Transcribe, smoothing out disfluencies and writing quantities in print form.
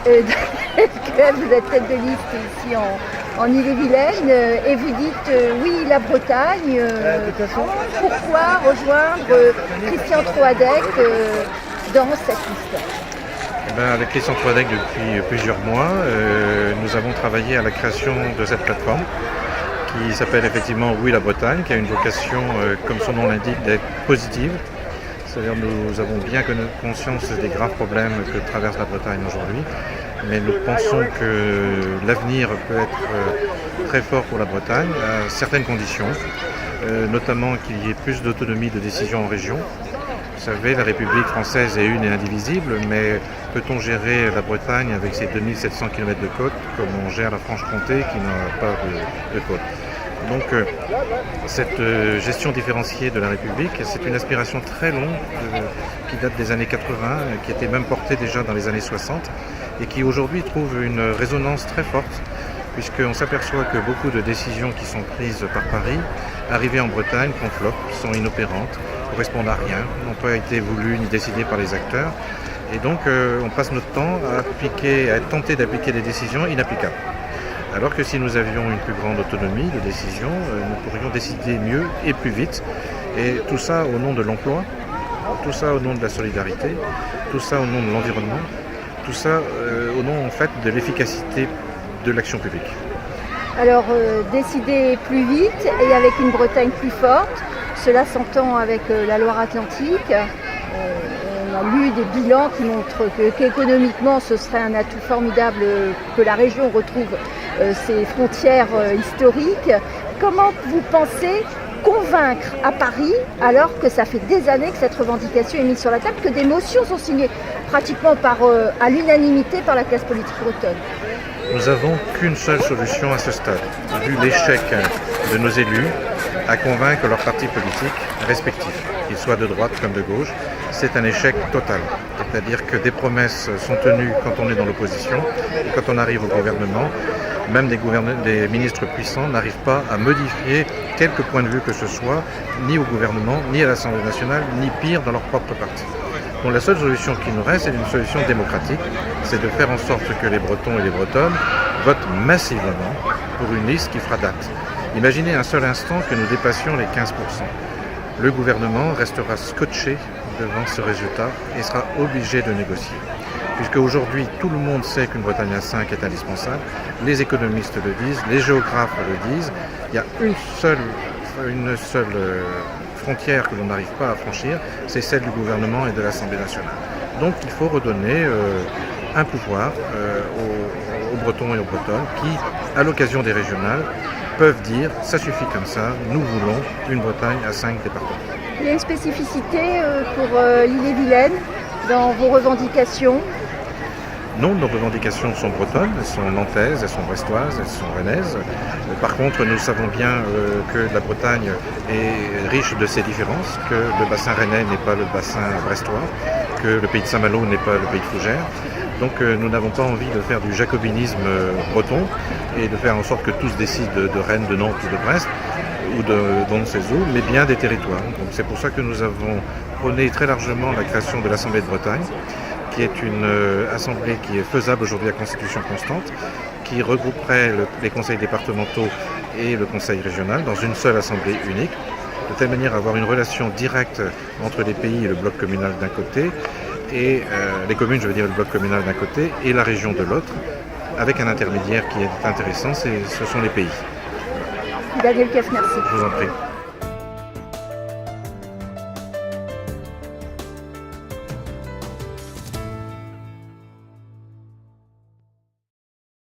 LQF, vous êtes tête de liste ici en Ille-et-Vilaine, et vous dites oui, la Bretagne, pourquoi rejoindre Christian Troadec dans cette liste? Avec Christian Troadec depuis plusieurs mois, nous avons travaillé à la création de cette plateforme qui s'appelle effectivement Oui la Bretagne, qui a une vocation, comme son nom l'indique, d'être positive. C'est-à-dire nous avons bien conscience des graves problèmes que traverse la Bretagne aujourd'hui, mais nous pensons que l'avenir peut être très fort pour la Bretagne à certaines conditions, notamment qu'il y ait plus d'autonomie de décision en région. Vous savez, la République française est une et indivisible, mais peut-on gérer la Bretagne avec ses 2700 km de côte comme on gère la Franche-Comté qui n'a pas de côte? Donc cette gestion différenciée de la République, c'est une aspiration très longue qui date des années 80, qui était même portée déjà dans les années 60 et qui aujourd'hui trouve une résonance très forte puisqu'on s'aperçoit que beaucoup de décisions qui sont prises par Paris, arrivées en Bretagne, conflopent, sont inopérantes, correspondent à rien, n'ont pas été voulues ni décidées par les acteurs. Et donc on passe notre temps à tenter d'appliquer des décisions inapplicables. Alors que si nous avions une plus grande autonomie de décision, nous pourrions décider mieux et plus vite. Et tout ça au nom de l'emploi, tout ça au nom de la solidarité, tout ça au nom de l'environnement, tout ça au nom en fait de l'efficacité de l'action publique. Alors décider plus vite et avec une Bretagne plus forte, cela s'entend avec la Loire-Atlantique. On a lu des bilans qui montrent qu'économiquement ce serait un atout formidable que la région retrouve ses frontières historiques. Comment vous pensez convaincre à Paris, alors que ça fait des années que cette revendication est mise sur la table, que des motions sont signées pratiquement à l'unanimité par la classe politique bretonne? Nous n'avons qu'une seule solution à ce stade, vu l'échec de nos élus à convaincre leurs partis politiques respectifs, qu'ils soient de droite comme de gauche. C'est un échec total. C'est-à-dire que des promesses sont tenues quand on est dans l'opposition et quand on arrive au gouvernement, même des ministres puissants n'arrivent pas à modifier quelque point de vue que ce soit, ni au gouvernement, ni à l'Assemblée nationale, ni pire dans leur propre parti. Donc la seule solution qui nous reste, c'est une solution démocratique, c'est de faire en sorte que les Bretons et les Bretonnes votent massivement pour une liste qui fera date. Imaginez un seul instant que nous dépassions les 15%. Le gouvernement restera scotché devant ce résultat et sera obligé de négocier. Puisque aujourd'hui, tout le monde sait qu'une Bretagne à 5 est indispensable, les économistes le disent, les géographes le disent, il y a une seule frontière que l'on n'arrive pas à franchir, c'est celle du gouvernement et de l'Assemblée nationale. Donc il faut redonner un pouvoir aux Bretons et aux Bretonnes qui, à l'occasion des régionales, peuvent dire « ça suffit comme ça, nous voulons une Bretagne à 5 départements ». Il y a une spécificité pour l'Ille-et-Vilaine dans vos revendications? Non, nos revendications sont bretonnes, elles sont nantaises, elles sont brestoises, elles sont rennaises. Par contre, nous savons bien que la Bretagne est riche de ses différences, que le bassin rennais n'est pas le bassin brestois, que le pays de Saint-Malo n'est pas le pays de Fougères. Donc nous n'avons pas envie de faire du jacobinisme breton et de faire en sorte que tous décident de Rennes, de Nantes ou de Brest ou d'on ne sait où, mais bien des territoires. Donc c'est pour ça que nous avons prôné très largement la création de l'Assemblée de Bretagne, qui est une assemblée qui est faisable aujourd'hui à constitution constante, qui regrouperait les conseils départementaux et le conseil régional dans une seule assemblée unique, de telle manière à avoir une relation directe entre les pays et le bloc communal d'un côté, et les communes, je veux dire le bloc communal d'un côté, et la région de l'autre, avec un intermédiaire qui est intéressant, ce sont les pays. Daniel Kef, merci. Je vous en prie.